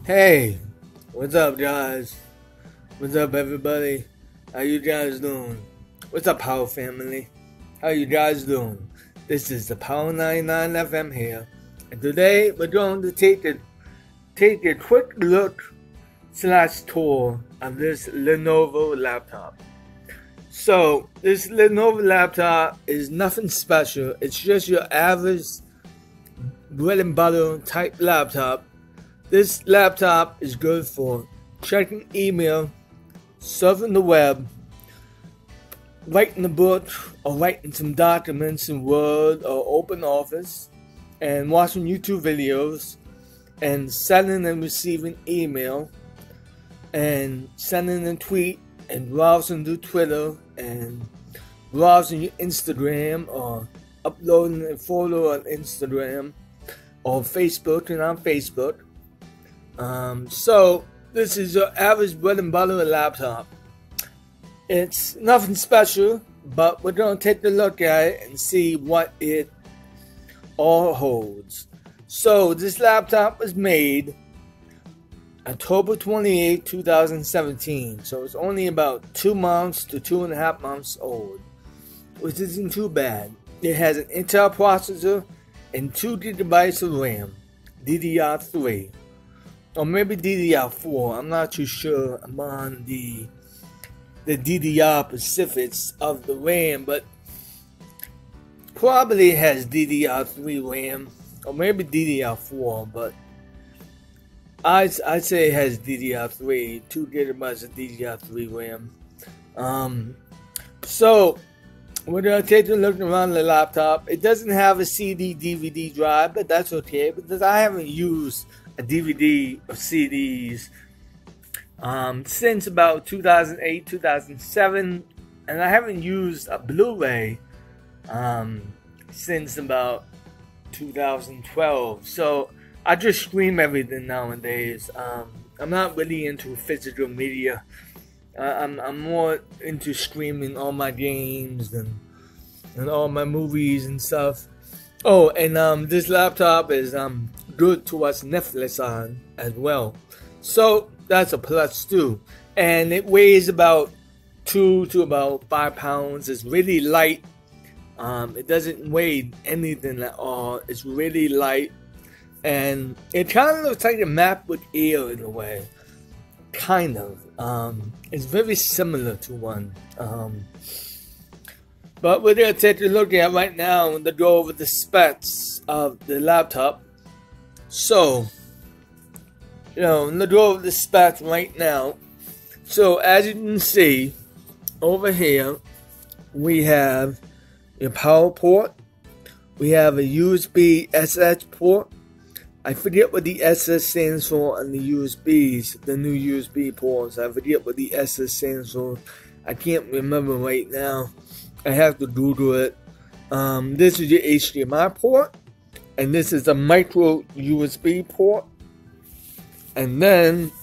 Hey, what's up, guys? What's up, everybody? How you guys doing? What's up, Power Family? How you guys doing? This is the Power 99 FM here, and today we're going to take a quick look / tour of this Lenovo laptop. So this Lenovo laptop is nothing special. It's just your average bread and butter type laptop. This laptop is good for checking email, surfing the web, writing a book, or writing some documents in Word or OpenOffice, and watching YouTube videos, and sending and receiving email, and sending a tweet, and browsing through Twitter, and browsing your Instagram, or uploading a photo on Instagram, or Facebook and on Facebook. So this is your average bread and butter laptop. It's nothing special, but we're going to take a look at it and see what it all holds. So this laptop was made October 28, 2017. So it's only about 2 months to 2.5 months old, which isn't too bad. It has an Intel processor and 2 GB of RAM, DDR3. Or maybe DDR4, I'm not too sure. I'm on the DDR specifics of the RAM, but probably has DDR3 RAM, or maybe DDR4, but I'd say it has DDR3, 2 GB of DDR3 RAM. So we're going to take a look around the laptop. It doesn't have a CD DVD drive, but that's okay, because I haven't used a DVD or CDs since about 2008, 2007, and I haven't used a Blu-ray since about 2012. So I just stream everything nowadays. I'm not really into physical media. I'm more into streaming all my games and all my movies and stuff. Oh, and this laptop is good to watch Netflix on as well. So that's a plus too. And it weighs about 2 to about 5 pounds. It's really light. It doesn't weigh anything at all. It's really light. And it kind of looks like a MacBook Air in a way. Kind of. It's very similar to one. But we're going to take a look at right now and go over the specs of the laptop. So, let's go over the specs right now. So, as you can see, over here, we have a power port. We have a USB SS port. I forget what the SS stands for on the USBs, the new USB ports. I forget what the SS stands for. I can't remember right now. I have to Google it. This is your HDMI port, and this is a micro USB port. And then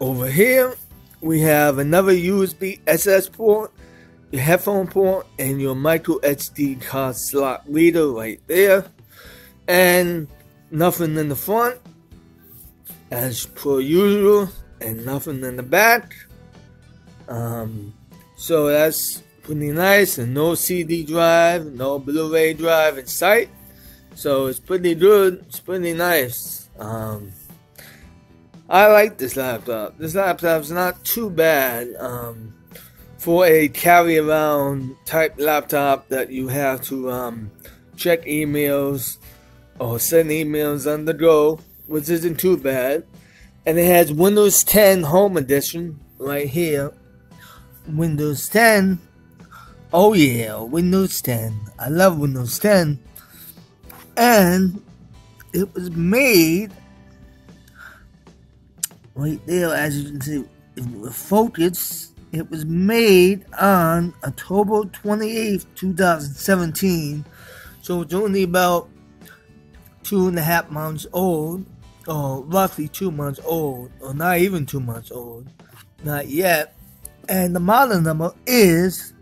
over here we have another USB SS port, your headphone port, and your micro SD card slot reader right there. And nothing in the front as per usual, and nothing in the back. So that's pretty nice, and no CD drive, no Blu-ray drive in sight. So it's pretty good, it's pretty nice. I like this laptop. This laptop's not too bad for a carry-around type laptop that you have to check emails or send emails on the go, which isn't too bad. And it has Windows 10 Home Edition right here. Windows 10. Oh yeah, Windows 10. I love Windows 10. And it was made right there, as you can see, with focus. It was made on October 28th, 2017. So it's only about 2.5 months old, or roughly 2 months old, or not even 2 months old. Not yet. And the model number is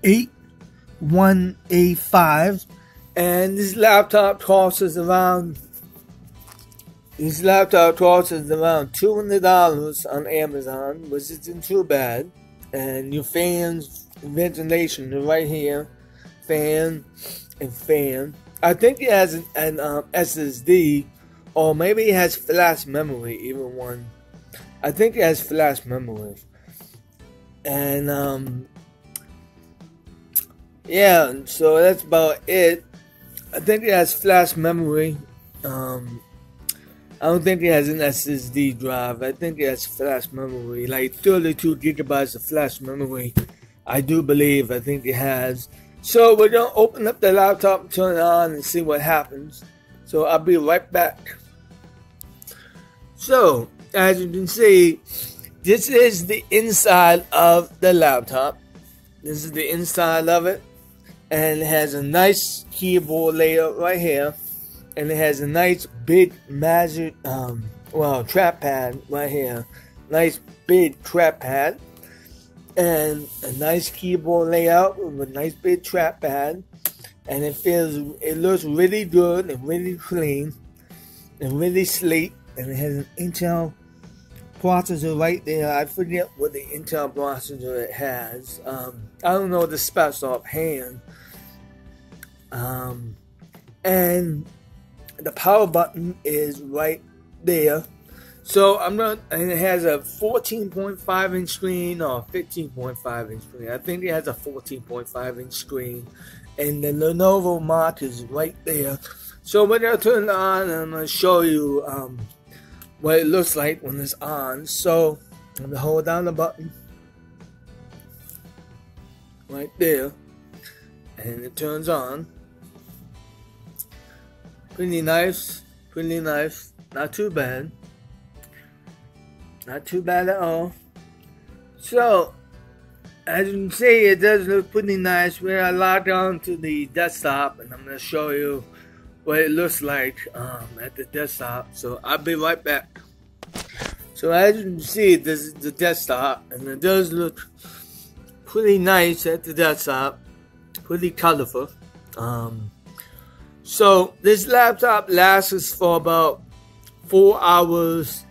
8185, And this laptop costs us around $200 on Amazon, which isn't too bad. And your fans, ventilation are right here, fan and fan. I think it has an SSD, or maybe it has flash memory, even one. I think it has flash memory. And yeah, so that's about it. I think it has flash memory. I don't think it has an SSD drive. I think it has flash memory, like 32 gigabytes of flash memory. I do believe. I think it has. So we're gonna open up the laptop and turn it on and see what happens. So I'll be right back. So as you can see, this is the inside of the laptop. This is the inside of it, and it has a nice keyboard layout right here. And it has a nice big trackpad right here. Nice big trackpad. And a nice keyboard layout with a nice big trackpad. And it looks really good and really clean and really sleek. And it has an Intel processor right there. I forget what the Intel processor it has. I don't know the specs offhand. And the power button is right there. So and it has a 14.5 inch screen or 15.5 inch screen. I think it has a 14.5 inch screen. And the Lenovo mark is right there. So we're going to turn it on, and I'm going to show you what it looks like when it's on. So I'm going to hold down the button right there, and it turns on. Pretty nice, not too bad. Not too bad at all. So, as you can see, it does look pretty nice. We're gonna log on to the desktop, and I'm gonna show you what it looks like at the desktop. So I'll be right back. So as you can see, this is the desktop, and it does look pretty nice at the desktop. Pretty colorful. So this laptop lasts for about 4 hours,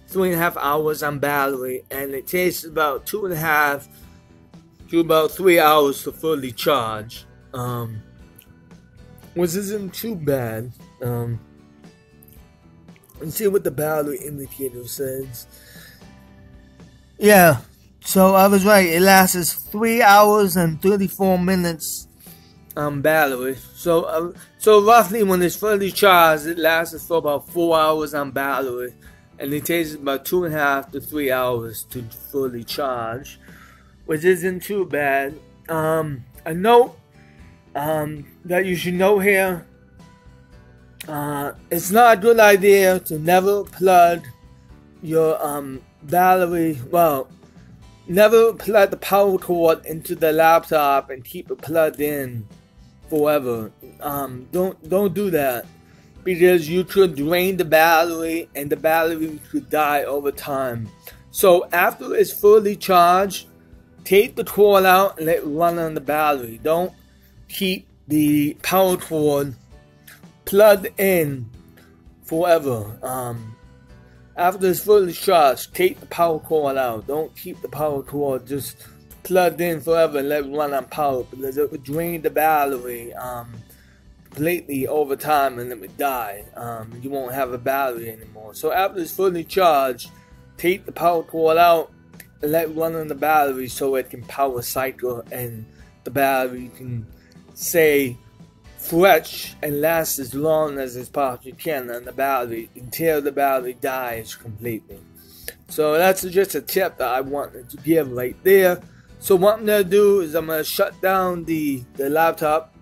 3.5 hours on battery, and it takes about 2.5 to about 3 hours to fully charge, which isn't too bad. Let's see what the battery indicator says. Yeah, so I was right. It lasts 3 hours and 34 minutes battery. So roughly when it's fully charged, it lasts for about 4 hours on battery, and it takes about 2.5 to 3 hours to fully charge, which isn't too bad. A note that you should know here: it's not a good idea to never plug your battery. Well, never plug the power cord into the laptop and keep it plugged in forever. Don't do that, because you could drain the battery and the battery could die over time. So after it's fully charged, take the cord out and let it run on the battery. Don't keep the power cord plugged in forever. After it's fully charged, take the power cord out. Don't keep the power cord just plugged in forever and let it run on power, because it would drain the battery completely over time and let it die. You won't have a battery anymore. So after it's fully charged, take the power cord out and let it run on the battery so it can power cycle, and the battery can stay fresh and last as long as it possibly can on the battery until the battery dies completely. So that's just a tip that I wanted to give right there. So what I'm going to do is I'm going to shut down the laptop.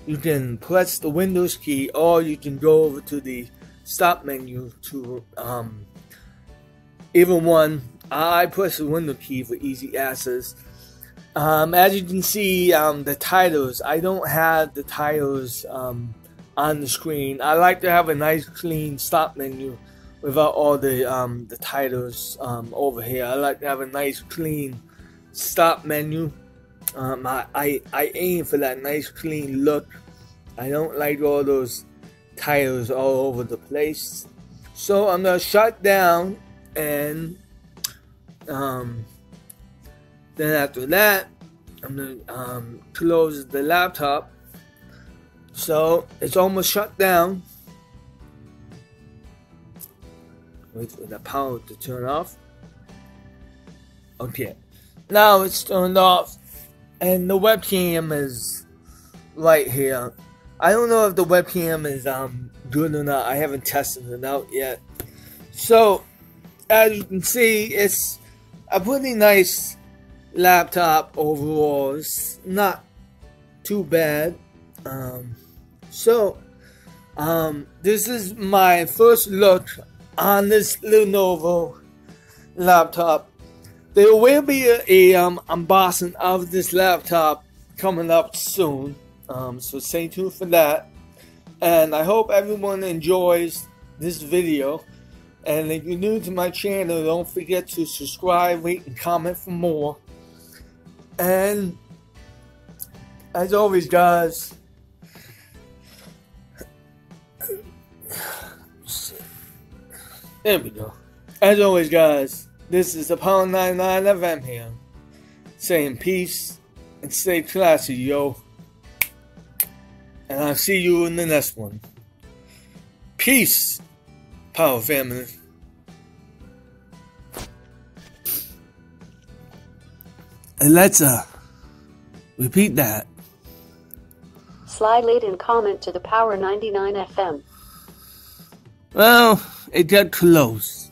You can press the Windows key, or you can go over to the stop menu to either one. I press the Windows key for easy access. As you can see, the titles, I don't have the titles on the screen. I like to have a nice clean stop menu without all the titles over here. I like to have a nice clean stop menu. I aim for that nice clean look I don't like all those titles all over the place. So I'm gonna shut down, and then after that, I'm gonna close the laptop. So it's almost shut down. Wait for the power to turn off. Okay, now it's turned off, and the webcam is right here. I don't know if the webcam is good or not. I haven't tested it out yet. So as you can see, it's a pretty nice laptop overall. It's not too bad. This is my first look on this Lenovo laptop. There will be a unboxing of this laptop coming up soon, so stay tuned for that. And I hope everyone enjoys this video. And if you're new to my channel, don't forget to subscribe, rate, and comment for more. And as always, guys, there we go. As always, guys, this is the Power 99 FM here, saying peace and stay classy, yo. And I'll see you in the next one. Peace, Power family. Alexa, repeat that. Slide late and comment to the Power 99 FM. Well, it got close.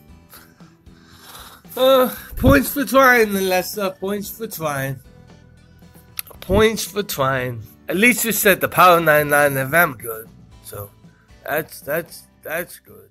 Points for trying, Alexa. Points for trying. Points for trying. At least you said the Power 99 FM good. So that's good.